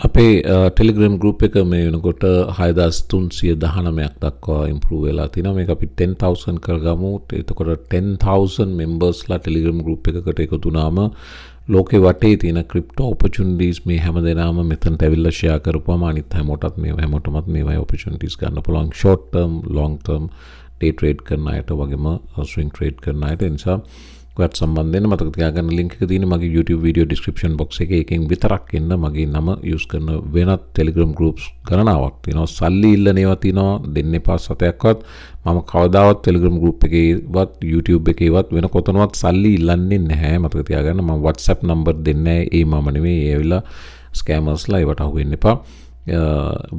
අපේ telegram group එක මේ වෙනකොට 6319ක් දක්වා ඉම්ප්‍රූව් වෙලා තිනවා. මේක අපි 10000 කරගමු. එතකොට 10000 මෙම්බර්ස්ලා ටෙලිග්‍රෑම් ගෲප් එකකට එකතු වුණාම ලෝකේ වටේ තියෙන ක්‍රිප්ටෝ ඔපචුනිටිස් මේ හැමදේනම මෙතනට ඇවිල්ලා ෂෙයා කරපුවාම අනිත් හැමෝටත් මේවයි ඔපචුනිටිස් ගන්න පුළුවන්. Short term, long term day trade කරන අයට වගේම ස්විංග් ට්‍රේඩ් කරන අයට. ඒ නිසා ඔයත් සම්බන්ධ වෙන්න මතක තියාගන්න ලින්ක් එක තියෙන මගේ YouTube video description box එකේ. එකෙන් විතරක් එන්න මගේ නම use කරන වෙනත් Telegram groups ගණනාවක් තියෙනවා. සල්ලි ඉල්ලන ඒවා තියෙනවා. දෙන්න එපා සතයක්වත්. මම කවදාවත් Telegram group එකේවත් YouTube එකේවත් වෙන කොතනවත් සල්ලි ඉල්ලන්නේ නැහැ. මතක තියාගන්න. මම WhatsApp number දෙන්නේ නැහැ. ඒ මම නෙමෙයි. ඒ ඇවිල්ලා scammers ලා ඒවට අහු වෙන්න එපා.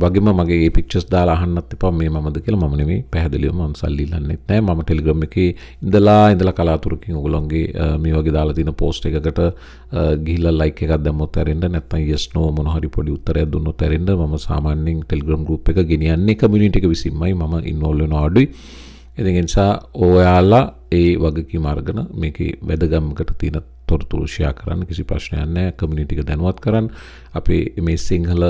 වගේම මගේ පික්චර්ස් දාලා අහන්නත් එපා මේ මමද කියලා. මම නෙමෙයි. පැහැදිලිවම මම සල්ලි ඉල්ලන්නෙත් නැහැ. මම Telegram එකේ ඉඳලා කලාතුරකින් ඔයගොල්ලෝගේ මේ වගේ දාලා තියෙන post එකකට ගිහිල්ලා like එකක් දැම්මොත් ඇරෙන්න, නැත්නම් yes no මොන හරි පොඩි උත්තරයක් දුන්නොත් ඇරෙන්න. මම සාමාන්‍යයෙන් Telegram group එක ගෙනියන්නේ community එක විසින්මයි. මම involve වෙනවා අඩුයි. ඉතින් ඒ නිසා ඔයාලා ඒ වගකීම අරගෙන මේකේ වැදගත්කමකට තියෙන තොරතුරු ෂෙයා කරන්න, කිසි ප්‍රශ්නයක් නැහැ. කමියුනිටි එක දැනුවත් කරන්න. අපේ මේ සිංහල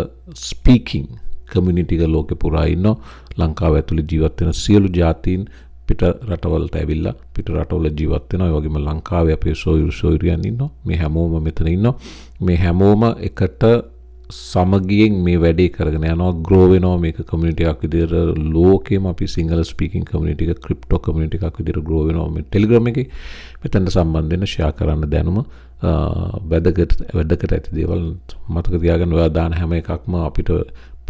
ස්පීකින් කමියුනිටි එක ලෝකේ පුරා ඉන්නවා. ලංකාව ඇතුළේ ජීවත් වෙන සියලු ජාතීන් පිට රටවලට ඇවිල්ලා පිට රටවල ජීවත් වෙනවා. ඒ වගේම ලංකාවේ අපේ සොයුරියන් ඉන්නවා. මේ හැමෝම මෙතන ඉන්නවා. මේ හැමෝම එකට සමගියෙන් මේ වැඩේ කරගෙන යනවා, ග්‍රෝ වෙනවා. මේක කමියුනිටි එකක් විදිහට ලෝකෙම අපි සිංහල ස්පීකින් කමියුනිටි එක, ක්‍රිප්ටෝ කමියුනිටි එකක් විදිහට ග්‍රෝ වෙනවා මේ ටෙලිග්‍රෑම් එකේ. මෙතනට සම්බන්ධ වෙන්න, ෂෙයා කරන්න, දැනුම වැදගත් ඇති දේවල් මතක තියාගන්න. ඔයා දාන හැම එකක්ම අපිට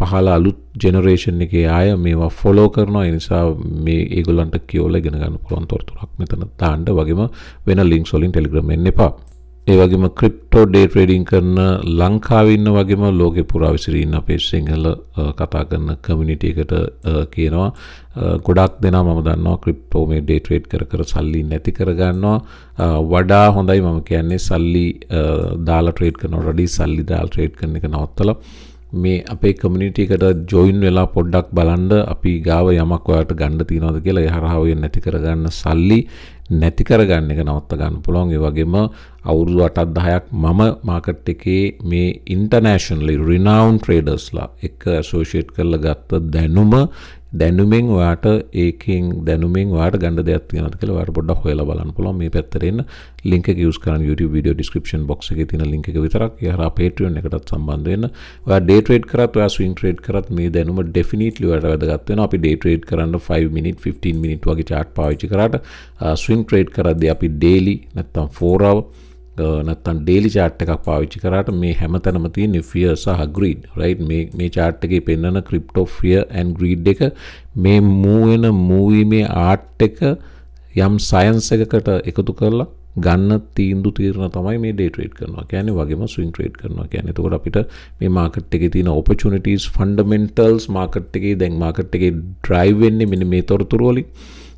පහළ අලුත් ජෙනරේෂන් එකේ අය මේවා ෆලෝ කරනවා. ඒ නිසා මේ ඒගොල්ලන්ට කියවලා ඉගෙන ගන්න පුළුවන් තොරතුරක් මෙතන දාන්න. වගේම වෙන ලින්ක්ස් වලින් ටෙලිග්‍රෑම් එන්න එපා. ඒ වගේම ක්‍රිප්ටෝ ඩේ ට්‍රේඩින් කරන ලංකාවේ ඉන්න වගේම ලෝකේ පුරා විසිරී ඉන්න අපේ සිංහල කතා කරන කමියුනිටි එකට කියනවා, ගොඩක් දෙනා මම දන්නවා ක්‍රිප්ටෝ මේ ඩේ ට්‍රේඩ් කර සල්ලි නැති කර ගන්නවා. වඩා හොඳයි මම කියන්නේ සල්ලි දාලා ට්‍රේඩ් කරනවට වඩා සල්ලි දාලා ට්‍රේඩ් කරන එක නවත්තලා මේ අපේ කමියුනිටි එකට ජොයින් වෙලා පොඩ්ඩක් බලන්න අපි ගාව යමක් ඔයාලට ගන්න තියනවද කියලා. ඒ හරහා ඔය නැති කරගන්න සල්ලි නැති කරගන්න එක නවත්ත ගන්න පුළුවන්. ඒ වගේම අවුරුදු 8-10ක් මම මාකට් එකේ මේ ඉන්ටර්නැෂනලි රිනවුන්ඩ් ට්‍රේඩර්ස්ලා එක්ක ඇසෝෂියේට් කරලා ගත්ත දැනුමෙන් ඔයාට ඔයාට ගන්න දෙයක් තියෙනවද කියලා ඔයාට පොඩ්ඩක් හොයලා බලන්න පුළුවන්. මේ පැත්තට එන්න ලින්ක් එක යූස් කරන්න YouTube video description box එකේ තියෙන ලින්ක් එක විතරක්. ඒ හරහා Patreon එකටත් සම්බන්ධ වෙන්න. ඔයා day trade කරත් ඔයා swing trade කරත් මේ දැනුම definitely ඔයාට වැදගත් වෙනවා. අපි day trade කරන්න 5 minute 15 minute වගේ chart පාවිච්චි කරාට swing trade කරද්දී අපි daily නැත්තම් 4 hour නැත්තම් daily chart එකක් පාවිච්චි කරාට මේ හැමතැනම තියෙන fear සහ greed, right? මේ chart එකේ පෙන්නන crypto fear and greed එක මේ මූවීමේ art එක යම් science එකකට එකතු කරලා ගන්න තීරණ තමයි මේ day trade කරනවා කියන්නේ. වගේම swing trade කරනවා කියන්නේ. එතකොට අපිට මේ market එකේ තියෙන opportunities, fundamentals market එකේ drive වෙන්නේ මෙන්න මේ තොරතුරු වලින්.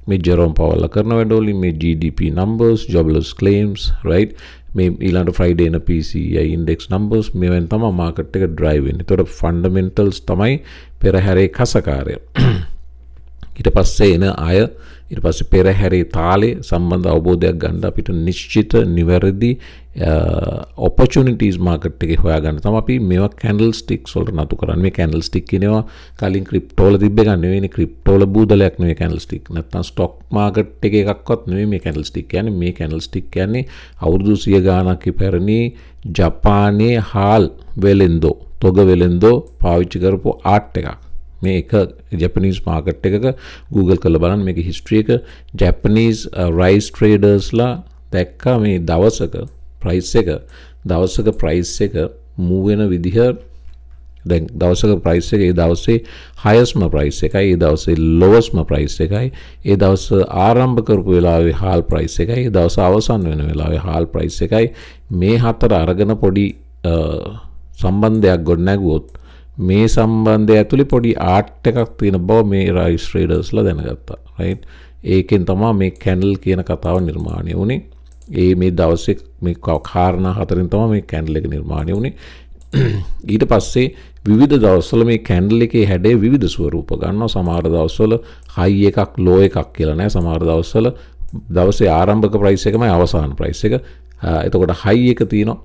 මේ Jerome Powell කරන වැඩවලින්, මේ GDP numbers, jobless claims, right? මේ ඊළඟ Friday එන PCE index numbers මේවෙන් තමයි market එක drive වෙන්නේ. ඒතකොට fundamentals තමයි පෙරහැරේ කසකාරය. ඊට පස්සේ එන අය ඊට පස්සේ පෙරහැරේ තාලේ සම්බන්ධ අවබෝධයක් ගන්න අපිට නිශ්චිත නිවැරදි opportunities market එකේ හොයාගන්න තමයි අපි මේවා candlesticks වලට නතු කරන්නේ. මේ candlestick කියනවා කලින් crypto වල තිබ්බ එක නෙවෙයි. crypto වල බූදලයක් නෙවෙයි candlestick. නැත්තම් stock market එකේ එකක්වත් නෙවෙයි මේ candlestick කියන්නේ. මේ candlestick කියන්නේ අවුරුදු 100 ගාණක් ඉපැරණි ජපානයේ හාල් වෙලෙන්දෝ තොග වෙලෙන්දෝ පාවිච්චි කරපු ආර්ට් එකක්. මේ එක ජැපනීස් මාකට් එකක Google කරලා බලන්න මේකේ history එක. ජැපනීස් rice tradersලා දැක්කා මේ දවසක price එක move වෙන විදිහ. දැන් දවසක price එක ඒ දවසේ highestම price එකයි, ඒ දවසේ lowestම price එකයි, ඒ දවස් ආරම්භ කරපු වෙලාවේ hal price එකයි, ඒ දවස් අවසන් වෙන වෙලාවේ hal price එකයි. මේ හතර අරගෙන පොඩි සම්බන්ධයක් ගොඩනැගුවොත් මේ සම්බන්ධය ඇතුලේ පොඩි ආර්ට් එකක් තියෙන බව මේ rice tradersලා දැනගත්තා, right? ඒකෙන් තමයි මේ candle කියන කතාව නිර්මාණය වුණේ. මේ දවසේ මේ කාරණා හතරෙන් තමයි මේ candle එක නිර්මාණය වුණේ. ඊට පස්සේ විවිධ දවස්වල මේ candle එකේ හැඩය විවිධ ස්වරූප ගන්නවා. සමහර දවස්වල high එකක් low එකක් කියලා නෑ. සමහර දවස්වල දවසේ ආරම්භක price එකමයි අවසාන price එක. එතකොට high එක තියෙනවා.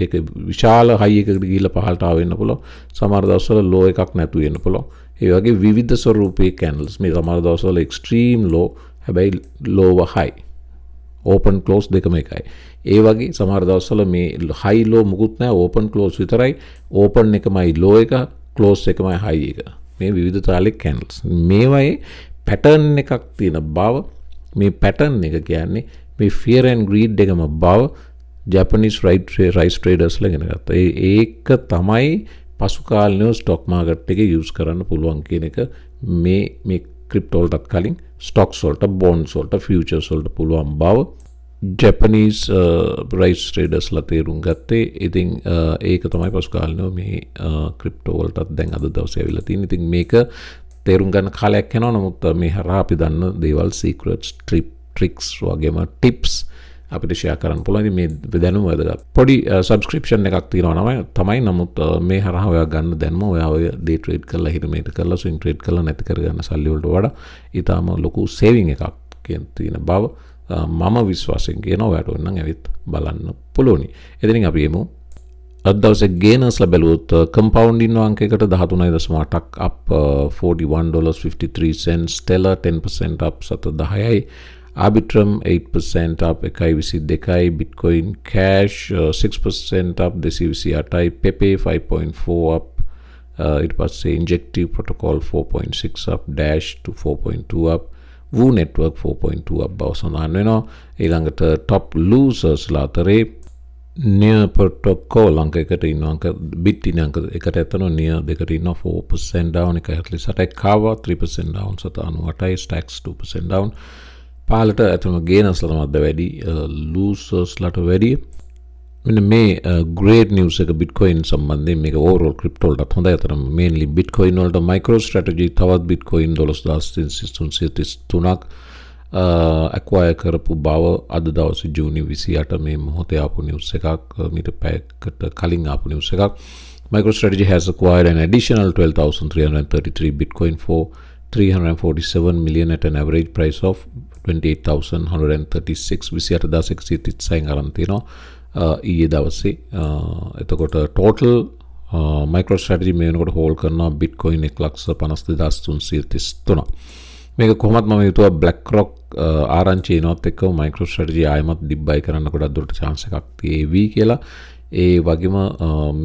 ඒක විශාල හයි එකකට ගිහිල්ලා පහළට ආවෙන්න පුළුවන්. සමහර දවස්වල ලෝ එකක් නැතු වෙන්න පුළුවන්. ඒ වගේ විවිධ ස්වරූපයේ කැන්ඩල්ස් මේ සමහර දවස්වල එක්ස්ට්‍රීම් ලෝ හැබැයි ලෝව හයි. ඕපන් ක්ලෝස් දෙකම එකයි. ඒ වගේ සමහර දවස්වල මේ හයි ලෝ මුකුත් නැහැ ඕපන් ක්ලෝස් විතරයි. ඕපන් එකමයි ලෝ එක ක්ලෝස් එකමයි හයි එක. මේ විවිධ තාලෙක කැන්ඩල්ස්. මේවයේ පැටර්න් එකක් තියෙන බව මේ පැටර්න් එක කියන්නේ මේ fear and greed එකම බව Japanese rice traders ලා ඉගෙන ගත්තා. ඒක තමයි පසු කාලීනව ස්ටොක් මාකට් එකේ යූස් කරන්න පුළුවන් කියන එක මේ ක්‍රිප්ටෝ වලටත් කලින් ස්ටොක්ස් වලට බොන්ඩ්ස් වලට ෆියුචර්ස් වලට පුළුවන් බව Japanese rice traders ලා තේරුම් ගත්තේ. ඉතින් ඒක තමයි පසු කාලීනව මේ ක්‍රිප්ටෝ වලටත් දැන් අද දවසේ ඇවිල්ලා තියෙන්නේ. ඉතින් මේක තේරුම් ගන්න කාලයක් යනවා. නමුත් මේ හරහා අපි දන්න දේවල් සීක්‍රට්ස් ට්‍රික්ස් වගේම ටිප්ස් අපිට ෂෙයා කරන්න පුළුවන්. මේ දැනුම වැදගත්. පොඩි සබ්ස්ක්‍රිප්ෂන් එකක් තියෙනවා තමයි. නමුත් මේ හරහා ඔයා ගන්න දැනුම ඔයා ඔය ඩේ ට්‍රේඩ් කරලා හිරමේට කරලා ස්විං ට්‍රේඩ් කරලා නැති කරගන්න සල්ලි වලට වඩා ඊටාම ලොකු සේවිං එකක් තියෙන බව මම විශ්වාසයෙන් කියනවා. ඔයාට ඕන නම් ඇවිත් බලන්න පුළුවනි. එතනින් අපි එමු. අද දවසේ ගේනර්ස්ලා බැලුවොත් කම්පවුන්ඩ් ඉන්න අංකයකට 13.8ක් up $41.53. Stellar 10% up 7.10යි. Arbitrum 8% up 1.22යි. Bitcoin Cash 6% up 228යි. Pepe 5.4 up ඊට පස්සේ Injective Protocol 4.6 up. Dash to 4.2 up. Woo Network 4.2 up බව සඳහන් වෙනවා. ඊළඟට top losers ලා අතරේ near protocol අංකයකට ඉන්නවා. අංක bit ඉන්න අංක එකට ඇතනවා. near දෙකට ඉන්නවා 4% down 1.48යි. Kava 3% down 7.98යි. Stacks 2% down. පහලට ඇතම gainers ලා තමයි වැඩි losers ලාට වැඩි. මෙන්න මේ great news එක bitcoin සම්බන්ධයෙන් මේක overall crypto වලට හොඳයි. අතරම mainly bitcoin වලට MicroStrategy තවත් bitcoin 12333ක් acquire කරපු බව අද දවසේ ජූනි 28 මේ මොහොතේ ආපු news එකක්. මීට පැයකට කලින් ආපු news එකක්. MicroStrategy has acquired an additional 12,333 bitcoin for $347 million at an average price of 28,136. 28,136 අරන් තියෙනවා ඊයේ දවසේ. එතකොට total MicroStrategy මේ වෙනකොට හෝල්ඩ් කරනවා bitcoin 1,52,333. මේක කොහොමත් මම හිතුවා BlackRock ආරංචි එනවත් එක්ක MicroStrategy ආයමත් ඩිබ්බයි කරන්න ගොඩක් දුරට chance එකක් තියෙවි කියලා. ඒ වගේම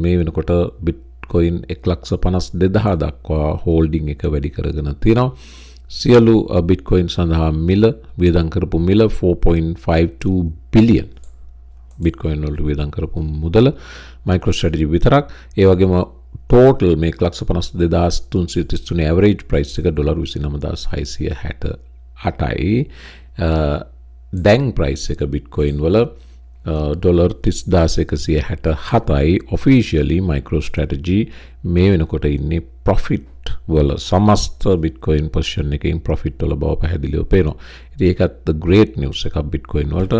මේ වෙනකොට bitcoin 1,52,000 දක්වා holding එක වැඩි කරගෙන තියෙනවා. සියලු bitcoin සඳහා මිල වියදම් කරපු මිල 4.52 billion. bitcoin වලට වියදම් කරපු මුදල MicroStrategy විතරක්. ඒ වගේම total මේ 1,52,333 average price එක $29,668යි. දැන් price එක bitcoin වල $30,167යි. officially MicroStrategy මේ වෙනකොට ඉන්නේ profit වල සමස්ත bitcoin position එකකින් profit වල බව පැහැදිලිව පේනවා. ඉතින් ඒකත් great news එකක් bitcoin වලට.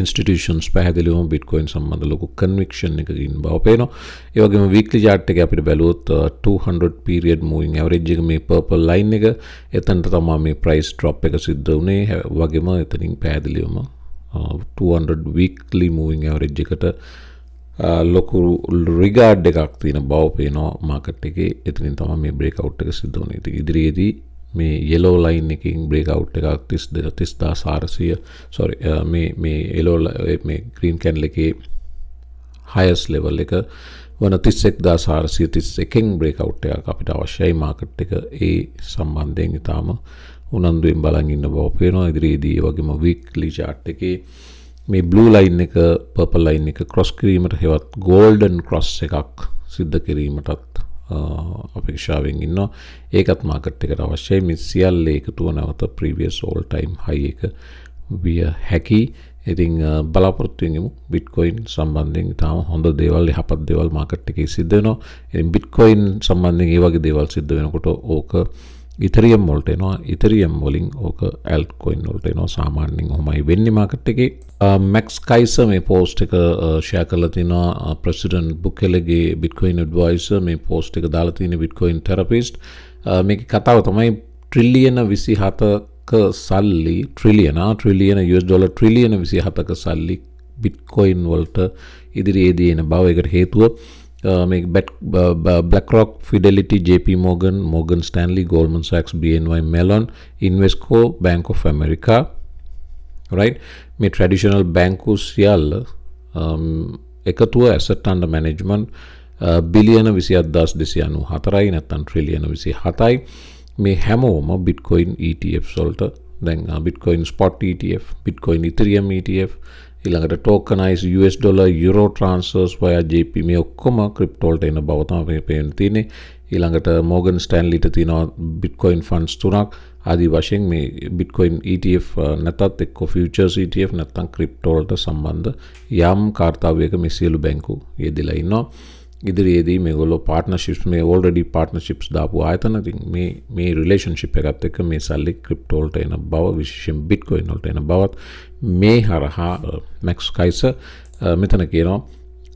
institutions පැහැදිලිවම bitcoin සම්බන්ධ ලොකු conviction එකකින් බව පේනවා. ඒ වගේම weekly chart එක අපිට බැලුවොත් 200 period moving average එක මේ purple line එක එතනට තමයි මේ price drop එක සිද්ධ වුණේ. වගේම එතනින් පැහැදිලිවම 200 weekly moving average එකට ලොකු regard එකක් තියෙන බව පේනවා market එකේ. එතනින් තමයි මේ breakout එක සිද්ධ වුණේ. ඉතින් ඉදිරියේදී මේ yellow line එකකින් breakout එකක් 30,400 sorry මේ yellow මේ green candle එකේ highest level එක වන 31,431කින් breakout එකක් අපිට අවශ්‍යයි. market එක ඒ සම්බන්ධයෙන් ඊටාම උනන්දුවෙන් බලන් ඉන්න බව පේනවා. ඉදිරියේදී ඒ වගේම weekly chart එකේ මේ blue line එක purple line එක cross කිරීමට හෙවත් golden cross එකක් සිද්ධ කිරීමටත් අපේක්ෂාවෙන් ඉන්නවා. ඒකත් මාකට් එකට අවශ්‍යයි. මේ සියල්ල එකතුව නැවත previous all time high එක විය හැකි. ඉතින් බලාපොරොත්තු වෙමු bitcoin සම්බන්ධයෙන් තාම හොඳ දේවල් යහපත් දේවල් මාකට් එකේ සිද්ධ වෙනවා. ඉතින් bitcoin සම්බන්ධයෙන් ඒ වගේ දේවල් සිද්ධ වෙනකොට ඕක Ethereum වලට එනවා. Ethereum වලින් ඕක altcoin වලට එනවා. සාමාන්‍යයෙන් ඔහොමයි වෙන්නේ මාකට් එකේ. Max Kaiser මේ post එක share කරලා තිනවා. President Bukeleගේ Bitcoin advisor මේ post එක දාලා තියෙන Bitcoin therapist. මේකේ කතාව තමයි trillion 27ක සල්ලි trillion US dollar trillion 27ක සල්ලි බිට්කොයින් වලට ඉදිරියේදී එන බව. ඒකට හේතුව මේ BlackRock, Fidelity, JP Morgan, Morgan Stanley, Goldman Sachs, BNY Mellon, Invesco, Bank of America, right? මේ traditional බැංකු සියල්ල එකතුව asset under management බිලියන 27,294යි නැත්නම් ට්‍රිලියන 27යි. මේ හැමෝම Bitcoin ETFs වලට දැන් Bitcoin spot ETF, Bitcoin Ethereum ETF, ඊළඟට tokenized US dollar euro transfers via JP මේ ඔක්කොම crypto වලට එන බව තමයි පේන්න තියෙන්නේ. ඊළඟට Morgan Stanley ට තියෙනවා Bitcoin funds 3ක් ආදී වශයෙන් මේ Bitcoin ETF නැත්නම් එක්ක futures ETF නැත්නම් crypto වලට සම්බන්ධ යම් කාර්යයක මේ සියලු බැංකු යෙදලා ඉන්නවා. ඉදිරියේදී මේගොල්ලෝ partnerships මේ already partnerships දාපු ආයතන ඉතින් මේ relationship එකත් එක්ක මේ සල්ලි crypto වලට එන බව විශේෂයෙන් Bitcoin වලට එන බවත් මේ හරහා Max Kaiser මෙතන කියනවා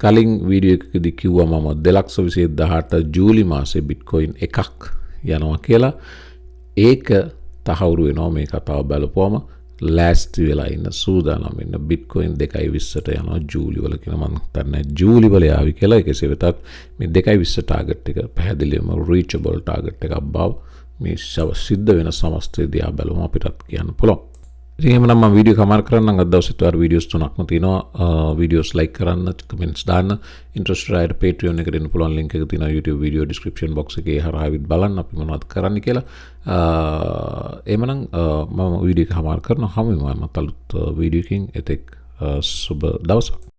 කලින් වීඩියෝ එකකදී කිව්වා මම 2018 ජූලි මාසේ Bitcoin එකක් යනවා කියලා. ඒක තහවුරු වෙනවා මේ කතාව බලපුවම. ලෑස්ති වෙලා ඉන්න සූදානම් වෙන්න Bitcoin 2.20ට යනවා ජූලි වල කියලා. මම හිතන්නේ ජූලි වල යාවි කියලා. ඒකසේ වෙතත් මේ 2.20 ටාගට් එක පැහැදිලිවම reachable ටාගට් එකක් බව මේ සිද්ධ වෙන සමස්තය දිහා බලමු අපිටත් කියන්න පුළුවන්. ඉතින් එහෙනම් මම වීඩියෝ කමාර කරන්නම්. අද දවසේත් ඔයාලා වීඩියෝස් තුනක්ම තියෙනවා. වීඩියෝස් ලයික් කරන්න, කමෙන්ට්ස් දාන්න. ඉන්ට්‍රස්ටඩ් අයට Patreon එකට එන්න පුළුවන් ලින්ක් එක තියෙනවා YouTube වීඩියෝ description box එකේ හරහා විත් බලන්න අපි මොනවද කරන්න කියලා. එහෙනම් මම වීඩියෝ එක කමාර කරනවා. හැමෝම අලුත් වීඩියෝ එකකින් එතෙක් සුබ දවසක්.